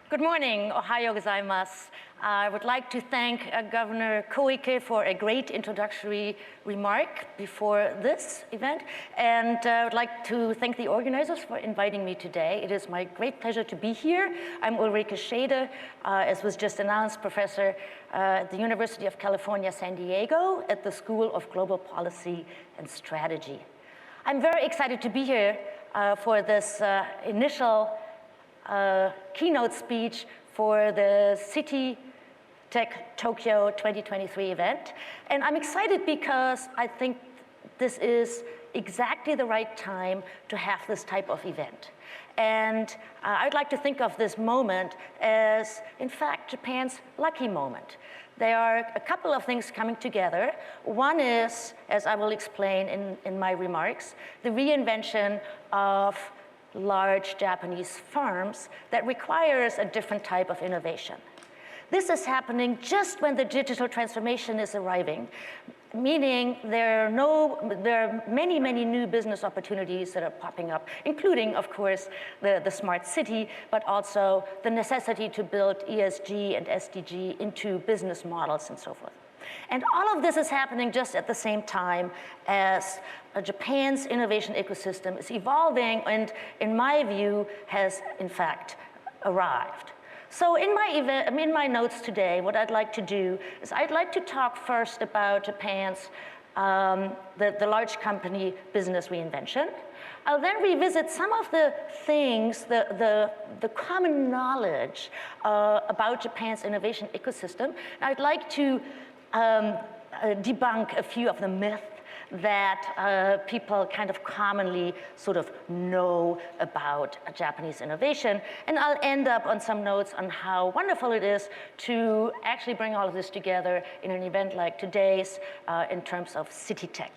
Good morning, Ohayo gozaimasu. I would like to thank Governor Koike for a great introductory remark before this event, and I would like to thank the organizers for inviting me today. It is my great pleasure to be here. I'm Ulrike Schaede, as was just announced, professor at the University of California, San Diego, at the School of Global Policy and Strategy. I'm very excited to be here for this initial keynote speech for the City-Tech.Tokyo 2023 event. And I'm excited because I think this is exactly the right time to have this type of event. And I'd like to think of this moment as, in fact, Japan's lucky moment. There are a couple of things coming together. One is, as I will explain in my remarks, the reinvention of large Japanese firms that requires a different type of innovation. This is happening just when the digital transformation is arriving, meaning there are many, many new business opportunities that are popping up, including, of course, the smart city, but also the necessity to build ESG and SDG into business models and so forth. And all of this is happening just at the same time as Japan's innovation ecosystem is evolving and, in my view, has in fact arrived. So in my notes today, what I'd like to do is I'd like to talk first about Japan's, the large company business reinvention. I'll then revisit some of the things, the common knowledge about Japan's innovation ecosystem. I'd like to debunk a few of the myths that people kind of commonly sort of know about Japanese innovation. And I'll end up on some notes on how wonderful it is to actually bring all of this together in an event like today's in terms of City-Tech.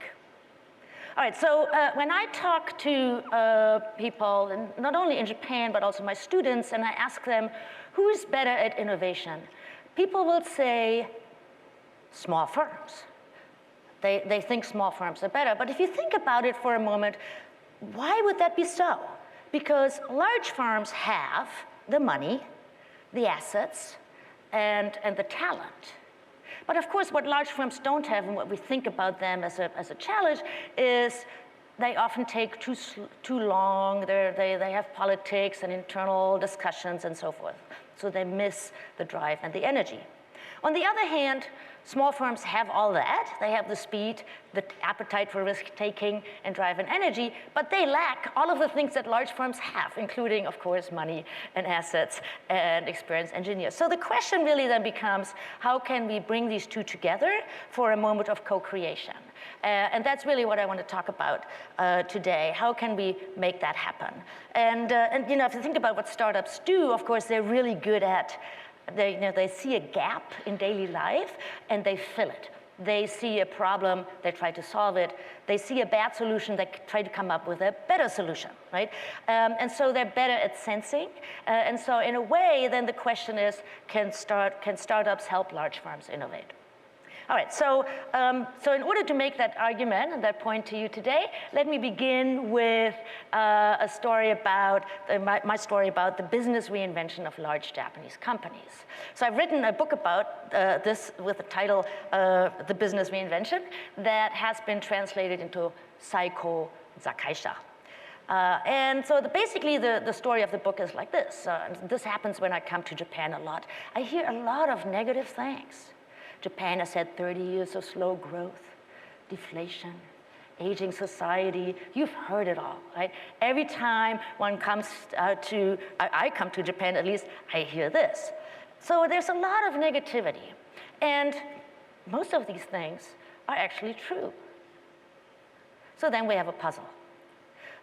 All right, so when I talk to people, and not only in Japan, but also my students, and I ask them, who is better at innovation? People will say, small firms. They think small firms are better. But if you think about it for a moment, why would that be so? Because large firms have the money, the assets, and the talent. But of course, what large firms don't have, and what we think about them as a challenge, is they often take too long. They have politics and internal discussions and so forth. So they miss the drive and the energy. On the other hand, small firms have all that. They have the speed, the appetite for risk-taking and drive and energy, but they lack all of the things that large firms have, including, of course, money and assets and experienced engineers. So the question really then becomes, how can we bring these two together for a moment of co-creation? And that's really what I want to talk about today. How can we make that happen? And you know, if you think about what startups do, of course, they're really good at they see a gap in daily life and they fill it. They see a problem, they try to solve it. They see a bad solution, they try to come up with a better solution, right? And so they're better at sensing. And so in a way, then the question is, can startups help large firms innovate? All right, so in order to make that argument and that point to you today, let me begin with a story about, my story about the business reinvention of large Japanese companies. So I've written a book about this with the title, The Business Reinvention, that has been translated into Saiko Zakaisha. And so basically the story of the book is like this. This happens when I come to Japan a lot. I hear a lot of negative things. Japan has had 30 years of slow growth, deflation, aging society. You've heard it all, right? Every time one comes I come to Japan at least, I hear this. So there's a lot of negativity. And most of these things are actually true. So then we have a puzzle.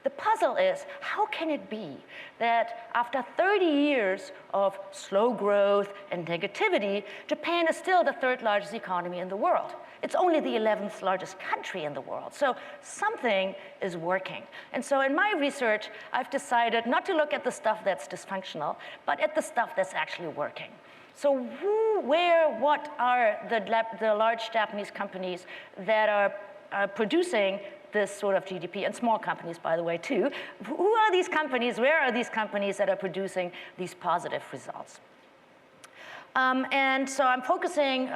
The puzzle is, how can it be that after 30 years of slow growth and negativity, Japan is still the third largest economy in the world? It's only the 11th largest country in the world. So something is working. And so in my research, I've decided not to look at the stuff that's dysfunctional, but at the stuff that's actually working. So what are the large Japanese companies that are producing this sort of GDP, and small companies, by the way, too. Who are these companies? Where are these companies that are producing these positive results? And so I'm focusing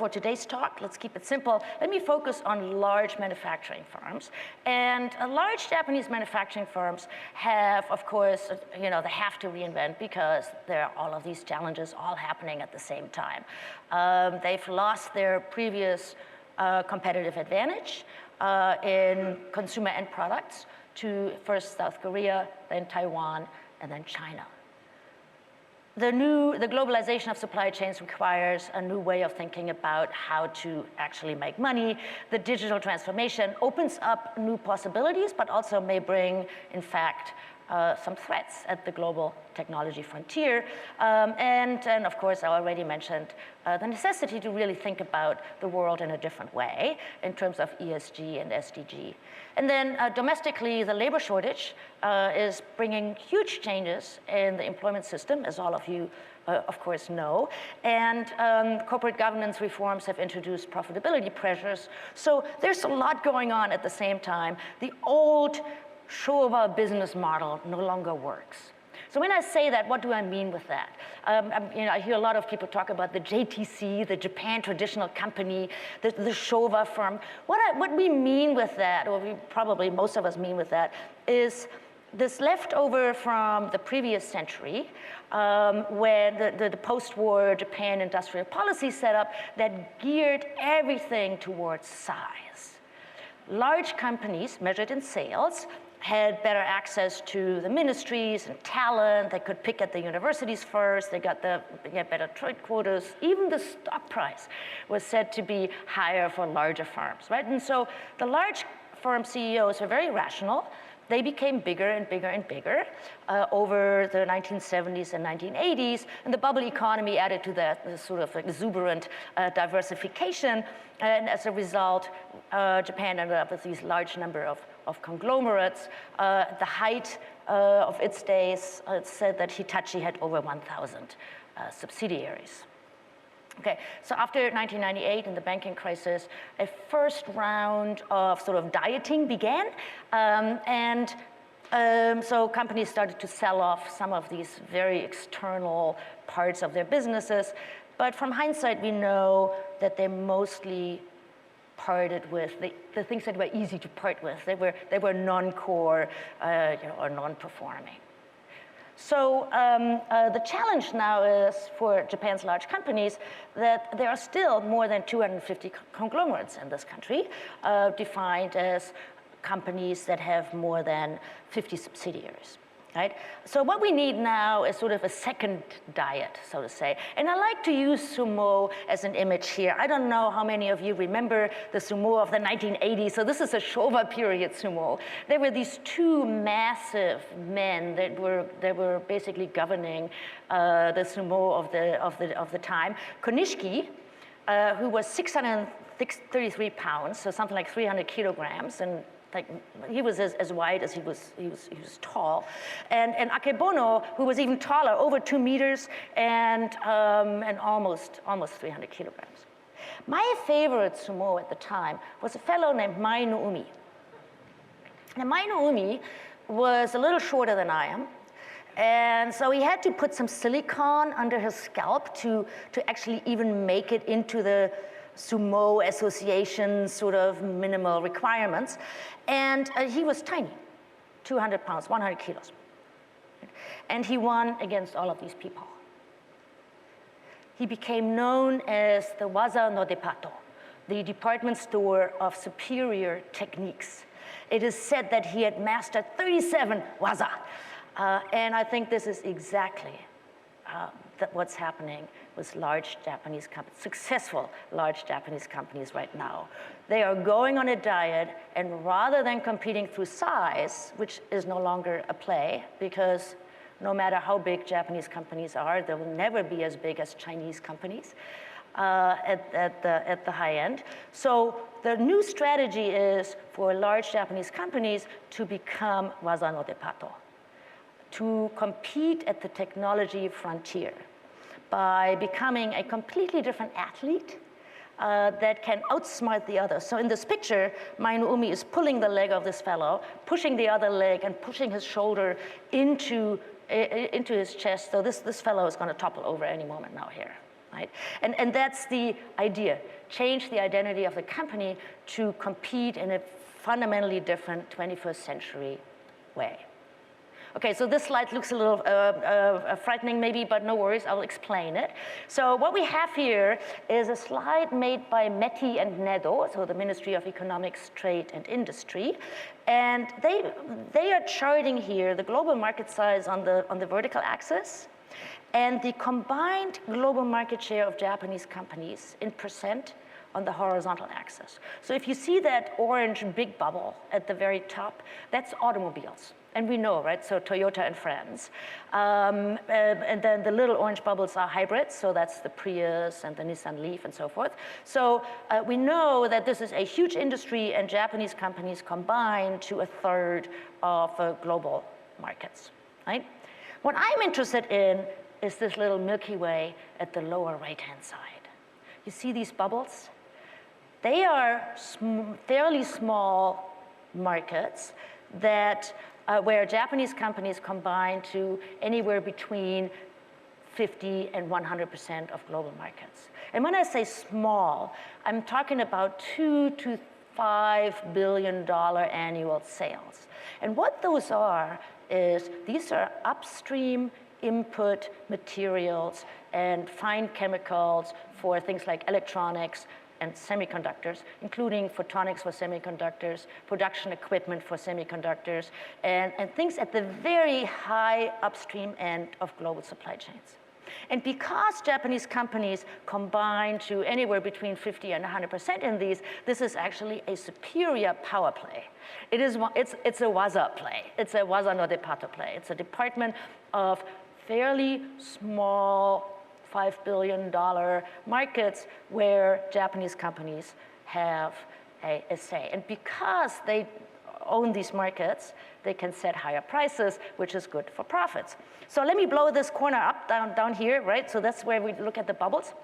for today's talk, let's keep it simple. Let me focus on large manufacturing firms. And large Japanese manufacturing firms have, of course, they have to reinvent because there are all of these challenges all happening at the same time. They've lost their previous competitive advantage in consumer end products to first South Korea, then Taiwan, and then China. The globalization of supply chains requires a new way of thinking about how to actually make money. The digital transformation opens up new possibilities, but also may bring, in fact, some threats at the global technology frontier. And of course, I already mentioned the necessity to really think about the world in a different way in terms of ESG and SDG. And then domestically, the labor shortage is bringing huge changes in the employment system, as all of you, of course, know. And corporate governance reforms have introduced profitability pressures. So there's a lot going on at the same time. The old Showa business model no longer works. So when I say that, what do I mean with that? I hear a lot of people talk about the JTC, the Japan Traditional Company, the Showa firm. What we mean with that, or probably most of us mean with that, is this leftover from the previous century, where the post-war Japan industrial policy setup that geared everything towards size. Large companies measured in sales had better access to the ministries and talent. They could pick at the universities first. They got better trade quotas. Even the stock price was said to be higher for larger firms, right? And so the large firm CEOs were very rational. They became bigger and bigger and bigger over the 1970s and 1980s, and the bubble economy added to that this sort of exuberant diversification, and as a result, Japan ended up with these large number of conglomerates. At the height of its days, it's said that Hitachi had over 1,000 subsidiaries. Okay, so after 1998 and the banking crisis, a first round of sort of dieting began, so companies started to sell off some of these very external parts of their businesses. But from hindsight, we know that they mostly parted with the things that were easy to part with. They were non-core or non-performing. So the challenge now is for Japan's large companies that there are still more than 250 conglomerates in this country, defined as companies that have more than 50 subsidiaries. Right? So what we need now is sort of a second diet, so to say. And I like to use Sumo as an image here. I don't know how many of you remember the Sumo of the 1980s. So this is a Showa period Sumo. There were these two massive men that were basically governing the Sumo of the time. Konishiki, who was 633 pounds, so something like 300 kilograms, and he was as wide as he was tall, and Akebono, who was even taller, over 2 meters and almost 300 kilograms. My favorite Sumo at the time was a fellow named Mai no Umi. Now Mai no Umi was a little shorter than I am, and so he had to put some silicone under his scalp to actually even make it into the Sumo Association sort of minimal requirements. And he was tiny, 200 pounds, 100 kilos. And he won against all of these people. He became known as the Waza no Depato, the department store of superior techniques. It is said that he had mastered 37 Waza. And I think this is exactly what's happening with large Japanese companies, successful large Japanese companies right now. They are going on a diet, and rather than competing through size, which is no longer a play, because no matter how big Japanese companies are, they will never be as big as Chinese companies at the high end. So the new strategy is for large Japanese companies to become Waza no Depato, to compete at the technology frontier by becoming a completely different athlete that can outsmart the other. So in this picture, Mai-no-umi is pulling the leg of this fellow, pushing the other leg, and pushing his shoulder into his chest. So this fellow is going to topple over any moment now here. Right? And that's the idea. Change the identity of the company to compete in a fundamentally different 21st century way. Okay, so this slide looks a little frightening maybe, but no worries, I'll explain it. So what we have here is a slide made by Meti and Nedo, so the Ministry of Economics, Trade and Industry. And they are charting here the global market size on the vertical axis and the combined global market share of Japanese companies in percent on the horizontal axis. So if you see that orange big bubble at the very top, that's automobiles. And we know, right, so Toyota and friends. And then the little orange bubbles are hybrids, so that's the Prius and the Nissan Leaf and so forth. So we know that this is a huge industry and Japanese companies combine to 1/3 of global markets, right? What I'm interested in is this little Milky Way at the lower right-hand side. You see these bubbles? They are fairly small markets that where Japanese companies combine to anywhere between 50 and 100% of global markets. And when I say small, I'm talking about $2 to $5 billion annual sales. And what those are is these are upstream input materials and fine chemicals for things like electronics and semiconductors, including photonics for semiconductors, production equipment for semiconductors, and things at the very high upstream end of global supply chains. And because Japanese companies combine to anywhere between 50 and 100% in these, this is actually a superior power play. It's a waza play. It's a waza no depato play. It's a department of fairly small $5 billion markets where Japanese companies have a say. And because they own these markets, they can set higher prices, which is good for profits. So let me blow this corner up, down here, right? So that's where we look at the bubbles.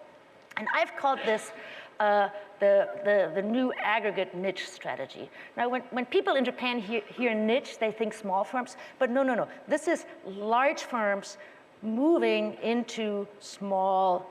And I've called this the new aggregate niche strategy. Now, when people in Japan hear niche, they think small firms, but no. This is large firms moving into small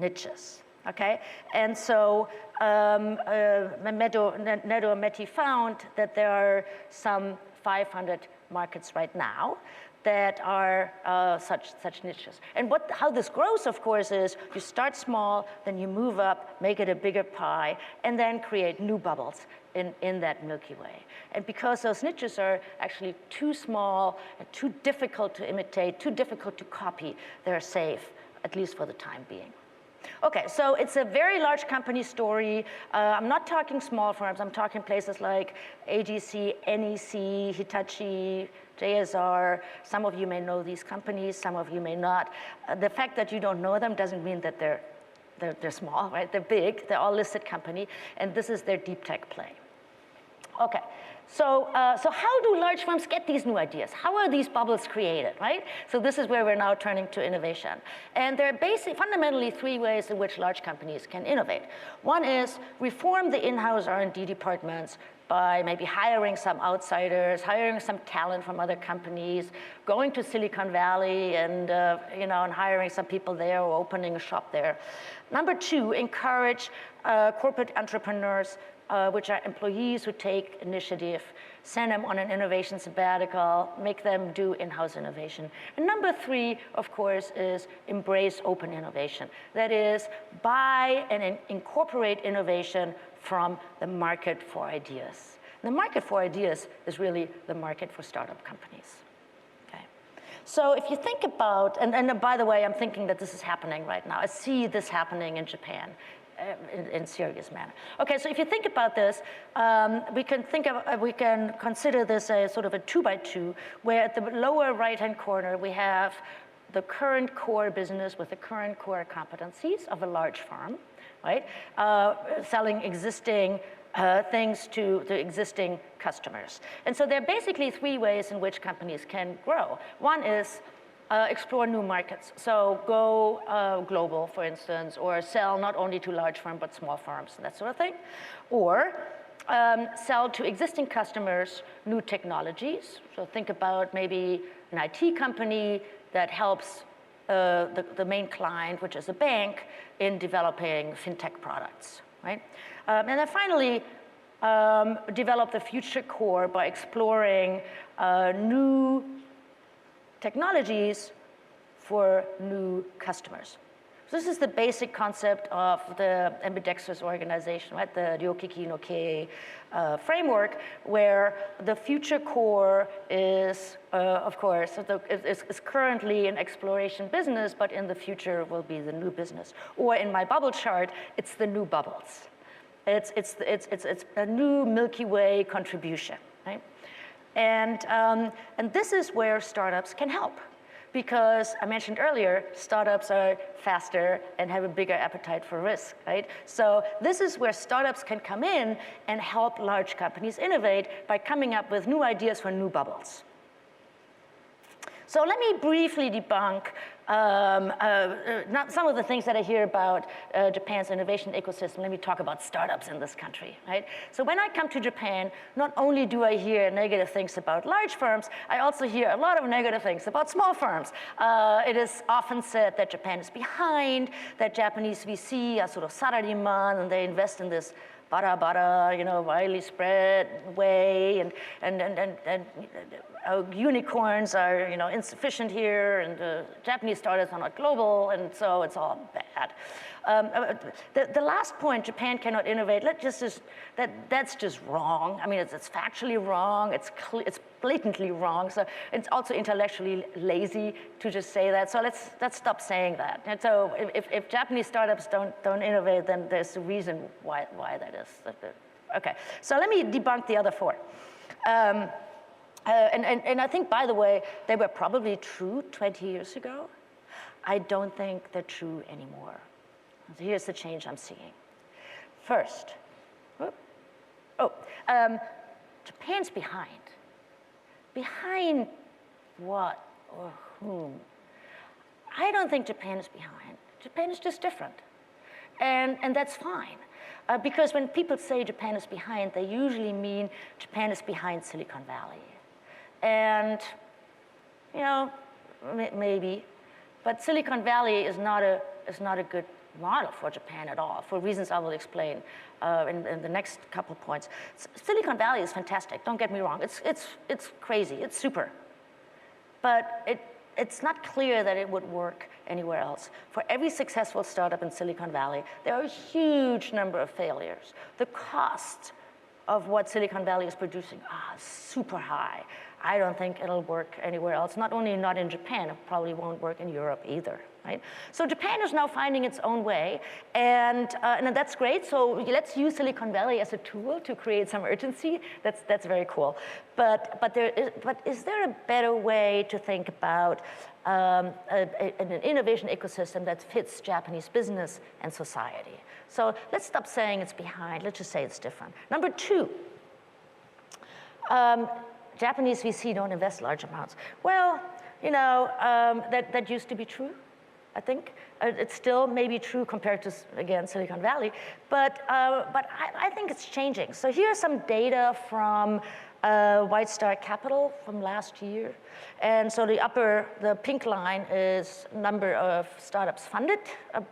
niches, okay? And so Nedo and Meti found that there are some 500 markets right now that are such niches. And how this grows, of course, is you start small, then you move up, make it a bigger pie, and then create new bubbles in that Milky Way. And because those niches are actually too small and too difficult to imitate, too difficult to copy, they're safe, at least for the time being. Okay, so it's a very large company story. I'm not talking small firms. I'm talking places like AGC, NEC, Hitachi, JSR. Some of you may know these companies, some of you may not. The fact that you don't know them doesn't mean that they're small, right? They're big, they're all listed company, and this is their deep tech play. Okay, so how do large firms get these new ideas? How are these bubbles created, right? So this is where we're now turning to innovation. And there are fundamentally 3 ways in which large companies can innovate. One is reform the in-house R&D departments by maybe hiring some outsiders, hiring some talent from other companies, going to Silicon Valley and and hiring some people there or opening a shop there. Number 2, encourage corporate entrepreneurs, which are employees who take initiative, send them on an innovation sabbatical, make them do in-house innovation. And number 3, of course, is embrace open innovation. That is, buy and incorporate innovation from the market for ideas. The market for ideas is really the market for startup companies. Okay. So if you think about, and by the way, I'm thinking that this is happening right now. I see this happening in Japan. In serious manner. Okay, so if you think about this, we can consider this a sort of a 2x2, where at the lower right-hand corner we have the current core business with the current core competencies of a large firm, right? Selling existing things to the existing customers. And so there are basically 3 ways in which companies can grow. One is explore new markets. So go global, for instance, or sell not only to large firms, but small firms, and that sort of thing. Or sell to existing customers new technologies. So think about maybe an IT company that helps the main client, which is a bank, in developing fintech products, right? And then finally, develop the future core by exploring new technologies for new customers. So this is the basic concept of the Ambidextrous organization, right? The Ryokiki no Kei framework, where the future core is, of course, is currently an exploration business, but in the future will be the new business. Or in my bubble chart, it's the new bubbles. It's a new Milky Way contribution, right? And this is where startups can help. Because I mentioned earlier, startups are faster and have a bigger appetite for risk, right? So this is where startups can come in and help large companies innovate by coming up with new ideas for new bubbles. So let me briefly debunk some of the things that I hear about Japan's innovation ecosystem. Let me talk about startups in this country, right? So when I come to Japan, not only do I hear negative things about large firms, I also hear a lot of negative things about small firms. It is often said that Japan is behind, that Japanese VC are sort of salaryman, and they invest in this bara, widely spread way, and unicorns are, insufficient here, and Japanese startups are not global, and so it's all bad. The last point, Japan cannot innovate, that's just wrong. I mean, it's factually wrong, it's blatantly wrong, so it's also intellectually lazy to just say that, so let's stop saying that. And so if Japanese startups don't innovate, then there's a reason why that is. Okay, so let me debunk the other four. And I think, by the way, they were probably true 20 years ago. I don't think they're true anymore. So here's the change I'm seeing. First, Japan's behind. Behind what or whom? I don't think Japan is behind. Japan is just different. And that's fine. Because when people say Japan is behind, they usually mean Japan is behind Silicon Valley. And, maybe, but Silicon Valley is not a good model for Japan at all, for reasons I will explain in the next couple of points. Silicon Valley is fantastic, don't get me wrong. It's crazy, it's super. But it's not clear that it would work anywhere else. For every successful startup in Silicon Valley, there are a huge number of failures. The cost of what Silicon Valley is producing is super high. I don't think it'll work anywhere else, not only not in Japan, it probably won't work in Europe either, right? So Japan is now finding its own way, and that's great. So let's use Silicon Valley as a tool to create some urgency. That's very cool. But is there a better way to think about an innovation ecosystem that fits Japanese business and society? So let's stop saying it's behind. Let's just say it's different. Number two. Japanese VC don't invest large amounts. Well, that used to be true, I think. It's still maybe true compared to, again, Silicon Valley, but I think it's changing. So here's some data from White Star Capital from last year. And so the pink line is number of startups funded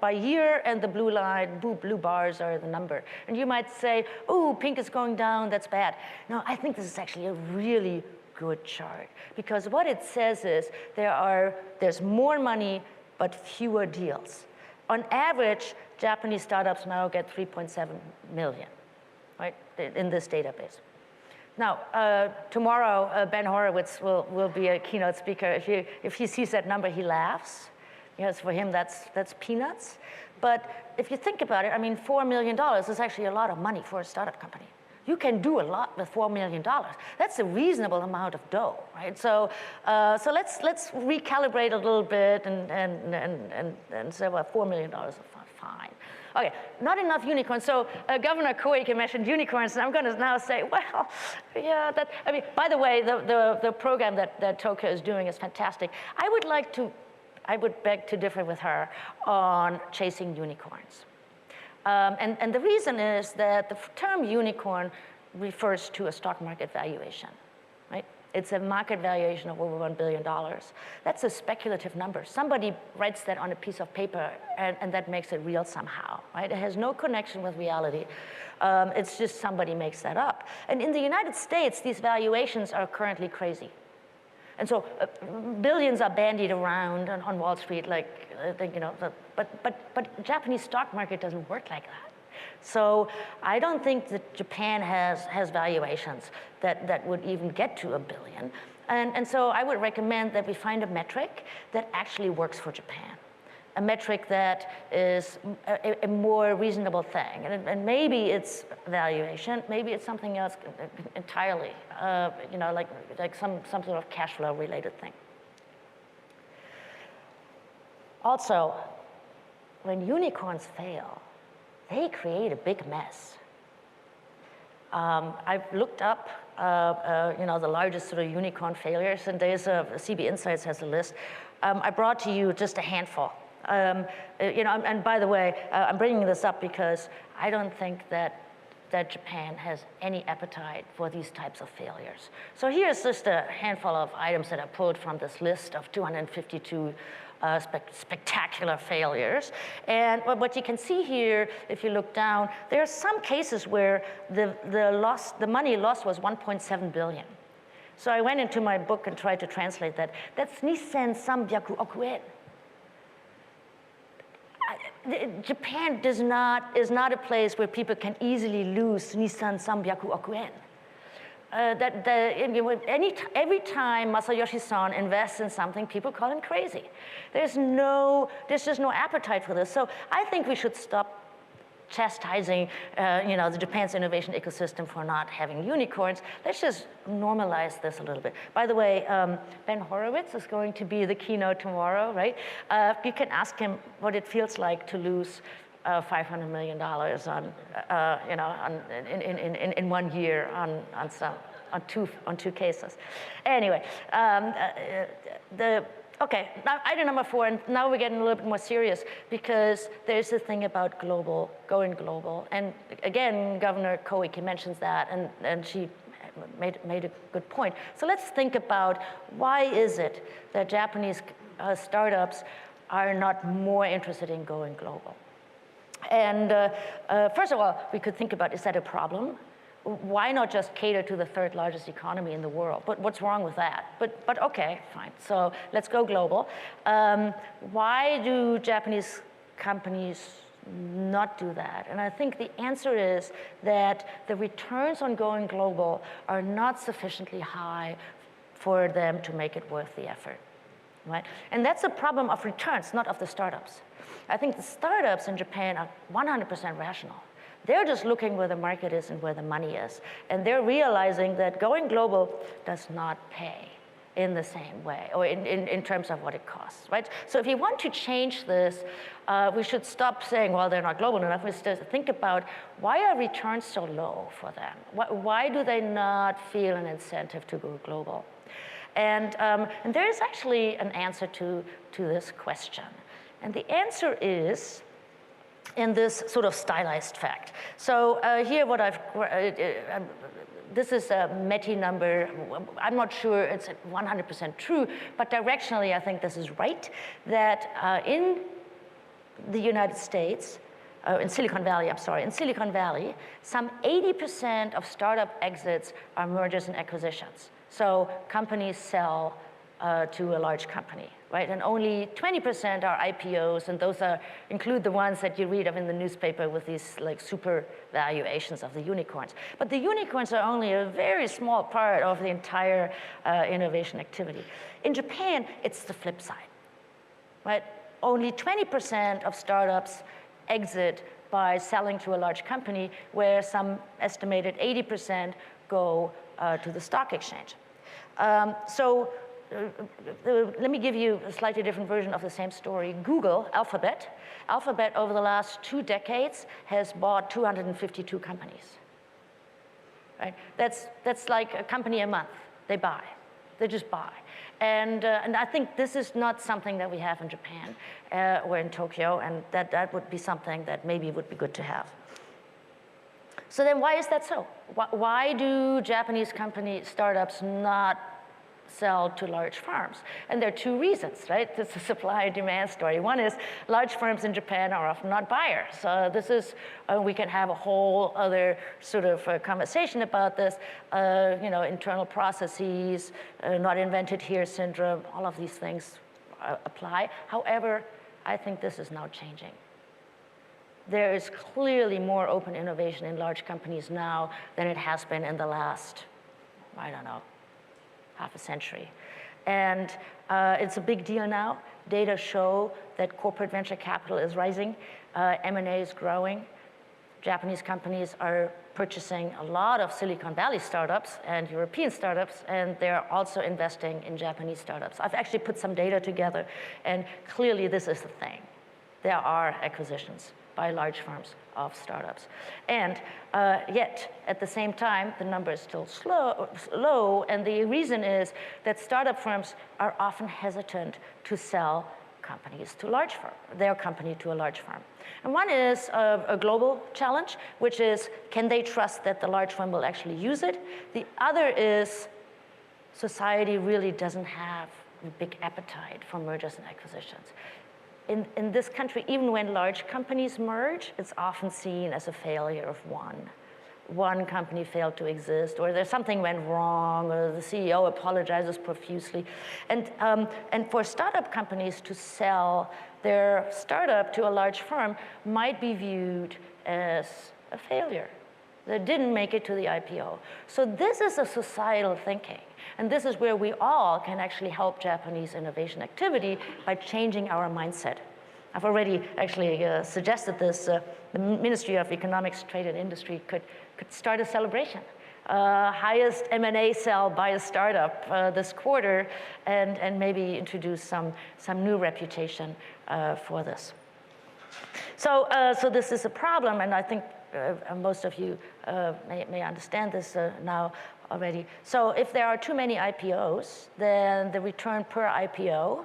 by year, and the blue line, blue bars are the number. And you might say, oh, pink is going down, that's bad. No, I think this is actually a really good chart, because what it says is there's more money, but fewer deals. On average, Japanese startups now get 3.7 million, right, in this database. Now, tomorrow, Ben Horowitz will be a keynote speaker. If he sees that number, he laughs. Yes, for him, that's peanuts. But if you think about it, I mean, $4 million is actually a lot of money for a startup company. You can do a lot with $4 million. That's a reasonable amount of dough, right? So let's recalibrate a little bit and say, well, $4 million is fine. Okay, not enough unicorns. So Governor Koike mentioned unicorns, and I'm going to now say, well, yeah, I mean, by the way, the program that Tokyo is doing is fantastic. I would beg to differ with her on chasing unicorns. And the reason is that the term unicorn refers to a stock market valuation, right? It's a market valuation of over $1 billion. That's a speculative number. Somebody writes that on a piece of paper, and that makes it real somehow, right? It has no connection with reality. It's just somebody makes that up. And in the United States, these valuations are currently crazy. And so billions are bandied around on Wall Street, like, you know, but Japanese stock market doesn't work like that. So I don't think that Japan has valuations that would even get to $1 billion. And so I would recommend that we find a metric that actually works for Japan. A metric that is a more reasonable thing. And maybe it's valuation, maybe it's something else entirely, you know, like some sort of cash flow related thing. Also, when unicorns fail, they create a big mess. I've looked up, you know, the largest sort of unicorn failures, and there's CB Insights has a list. I brought to you just a handful. You know, and by the way, I'm bringing this up because I don't think that Japan has any appetite for these types of failures. So here's just a handful of items that I pulled from this list of 252 spectacular failures. And what you can see here, if you look down, there are some cases where the money lost was 1.7 billion. So I went into my book and tried to translate that. That's Nissen Sambyaku Okuen. Japan is not a place where people can easily lose Nissan Sambyaku Okuen. Every time Masayoshi-san invests in something, people call him crazy. There's just no appetite for this. So I think we should stop chastising, you know, the Japan's innovation ecosystem for not having unicorns. Let's just normalize this a little bit. By the way, Ben Horowitz is going to be the keynote tomorrow, right? You can ask him what it feels like to lose $500 million on, you know, in 1 year on two cases. Anyway, okay, now item number 4, and now we're getting a little bit more serious because there's the thing about going global. And again, Governor Koike mentions that, and she made a good point. So let's think about why is it that Japanese startups are not more interested in going global? And first of all, we could think about, is that a problem? Why not just cater to the 3rd largest economy in the world? But what's wrong with that? But okay, fine. So let's go global. Why do Japanese companies not do that? And I think the answer is that the returns on going global are not sufficiently high for them to make it worth the effort, right? And that's a problem of returns, not of the startups. I think the startups in Japan are 100% rational. They're just looking where the market is and where the money is. And they're realizing that going global does not pay in the same way, or in terms of what it costs, right? So if you want to change this, we should stop saying, well, they're not global enough. We should think about, why are returns so low for them? Why do they not feel an incentive to go global? And there is actually an answer to this question. And the answer is in this sort of stylized fact. So here what this is a METI number. I'm not sure it's 100% true, but directionally I think this is right, that in the United States, in Silicon Valley, some 80% of startup exits are mergers and acquisitions. So companies sell to a large company, right? And only 20% are IPOs, and those include the ones that you read of in the newspaper with these like super valuations of the unicorns. But the unicorns are only a very small part of the entire innovation activity. In Japan, it's the flip side, right? Only 20% of startups exit by selling to a large company, where some estimated 80% go to the stock exchange. So let me give you a slightly different version of the same story. Google, Alphabet over the last 2 decades has bought 252 companies. Right? That's like a company a month. They buy. They just buy. And I think this is not something that we have in Japan or in Tokyo, and that would be something that maybe would be good to have. So then why is that so? Why do Japanese startups not sell to large firms? And there are 2 reasons, right? This is a supply and demand story. One is large firms in Japan are often not buyers. This is, we can have a whole other sort of conversation about this, internal processes, not invented here syndrome, all of these things apply. However, I think this is now changing. There is clearly more open innovation in large companies now than it has been in the last, I don't know, half a century. And it's a big deal now. Data show that corporate venture capital is rising, M&A is growing. Japanese companies are purchasing a lot of Silicon Valley startups and European startups, and they're also investing in Japanese startups. I've actually put some data together, and clearly this is the thing. There are acquisitions by large firms of startups. And yet, at the same time, the number is still low, and the reason is that startup firms are often hesitant to sell companies to large firm, their company to a large firm. And one is a global challenge, which is, can they trust that the large firm will actually use it? The other is, society really doesn't have a big appetite for mergers and acquisitions. In this country, even when large companies merge, it's often seen as a failure of one. One company failed to exist, or there's something went wrong, or the CEO apologizes profusely. And for startup companies to sell their startup to a large firm might be viewed as a failure. They didn't make it to the IPO. So this is a societal thinking. And this is where we all can actually help Japanese innovation activity by changing our mindset. I've already actually suggested this. The Ministry of Economics, Trade and Industry could start a celebration. Highest M&A sell by a startup this quarter, and maybe introduce some new reputation for this. So this is a problem, and I think most of you may understand this now already. So if there are too many IPOs, then the return per IPO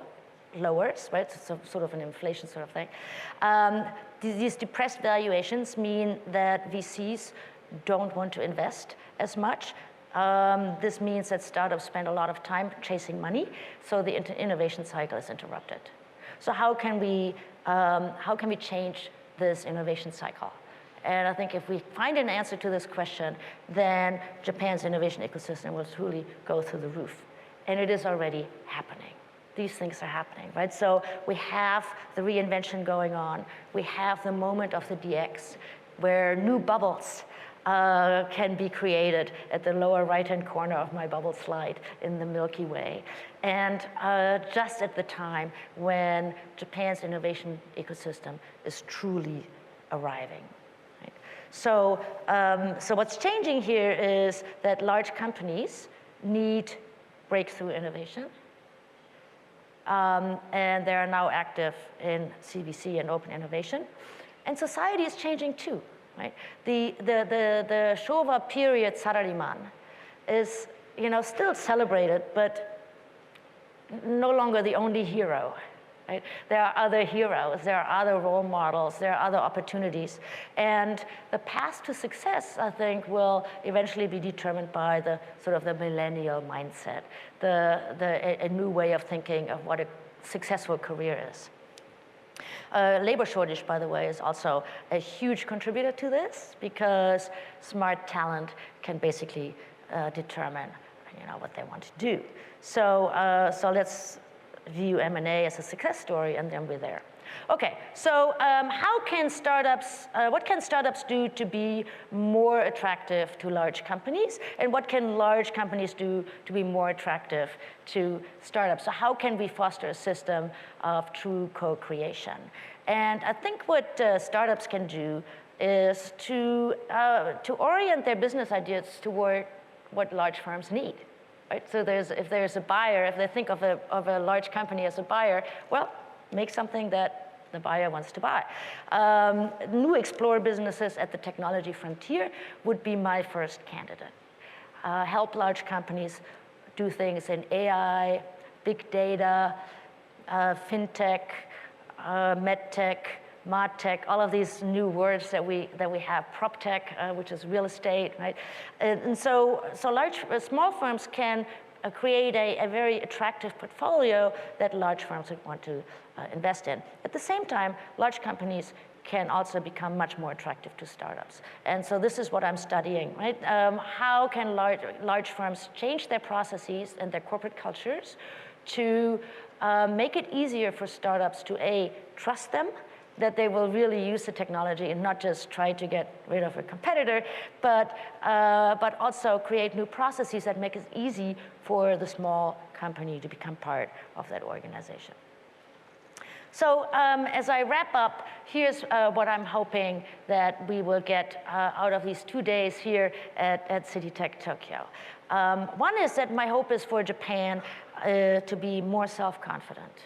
lowers, right? So sort of an inflation sort of thing. These depressed valuations mean that VCs don't want to invest as much. This means that startups spend a lot of time chasing money, so the innovation cycle is interrupted. So how can we change this innovation cycle? And I think if we find an answer to this question, then Japan's innovation ecosystem will truly go through the roof. And it is already happening. These things are happening, right? So we have the reinvention going on. We have the moment of the DX, where new bubbles can be created at the lower right-hand corner of my bubble slide in the Milky Way. And just at the time when Japan's innovation ecosystem is truly arriving. So what's changing here is that large companies need breakthrough innovation. And they are now active in CVC and open innovation. And society is changing too, right? The Showa period salaryman is, still celebrated, but no longer the only hero. Right? There are other heroes, there are other role models, there are other opportunities. And the path to success, I think, will eventually be determined by the sort of the millennial mindset, a new way of thinking of what a successful career is. Labor shortage, by the way, is also a huge contributor to this, because smart talent can basically determine what they want to do. So let's view M&A as a success story, and then we're there. Okay, so what can startups do to be more attractive to large companies? And what can large companies do to be more attractive to startups? So how can we foster a system of true co-creation? And I think what startups can do is to orient their business ideas toward what large firms need. right? So if there's a buyer, if they think of a large company as a buyer, well, make something that the buyer wants to buy. New explore businesses at the technology frontier would be my first candidate. Help large companies do things in AI, big data, fintech, medtech, martech, all of these new words that we have, proptech, which is real estate, right? And so small firms can create a very attractive portfolio that large firms would want to invest in. At the same time, large companies can also become much more attractive to startups. And so this is what I'm studying, right? How can large firms change their processes and their corporate cultures to make it easier for startups to A, trust them, that they will really use the technology and not just try to get rid of a competitor, but also create new processes that make it easy for the small company to become part of that organization. So as I wrap up, here's what I'm hoping that we will get out of these 2 days here at City-Tech.Tokyo. One is that my hope is for Japan to be more self-confident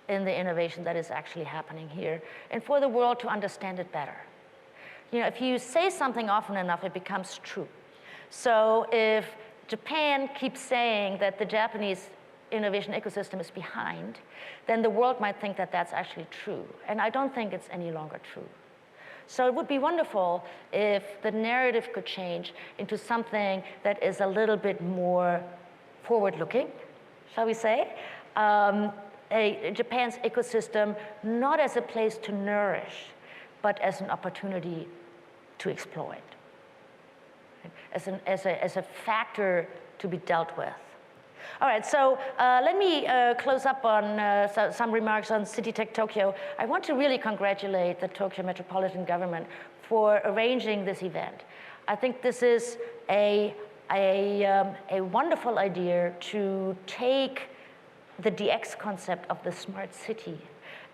in the innovation that is actually happening here, and for the world to understand it better. You know, if you say something often enough, it becomes true. So if Japan keeps saying that the Japanese innovation ecosystem is behind, then the world might think that that's actually true. And I don't think it's any longer true. So it would be wonderful if the narrative could change into something that is a little bit more forward-looking, shall we say? Japan's ecosystem not as a place to nourish, but as an opportunity to exploit, as a factor to be dealt with. All right, so let me close up on some remarks on City-Tech.Tokyo. I want to really congratulate the Tokyo Metropolitan Government for arranging this event. I think this is a wonderful idea to take the DX concept of the smart city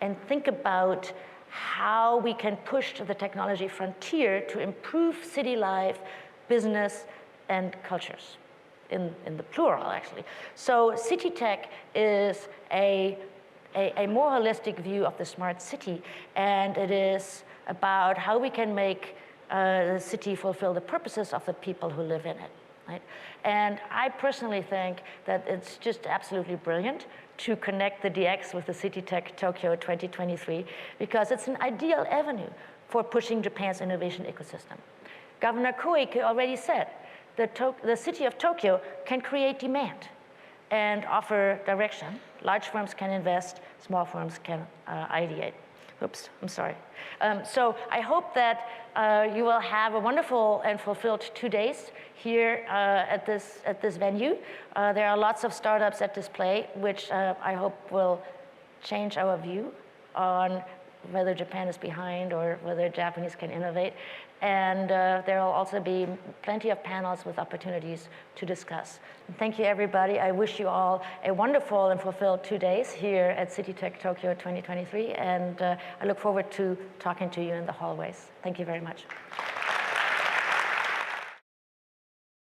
and think about how we can push to the technology frontier to improve city life, business, and cultures, in the plural, actually. So City-Tech is a more holistic view of the smart city, and it is about how we can make the city fulfill the purposes of the people who live in it. Right? And I personally think that it's just absolutely brilliant to connect the DX with the City-Tech.Tokyo 2023, because it's an ideal avenue for pushing Japan's innovation ecosystem. Governor Koike already said the city of Tokyo can create demand and offer direction. Large firms can invest, small firms can ideate. Oops, I'm sorry. So I hope that you will have a wonderful and fulfilled 2 days here at this venue. There are lots of startups at display, which I hope will change our view on whether Japan is behind or whether Japanese can innovate. And there will also be plenty of panels with opportunities to discuss. And thank you, everybody. I wish you all a wonderful and fulfilled 2 days here at City-Tech.Tokyo 2023. And I look forward to talking to you in the hallways. Thank you very much.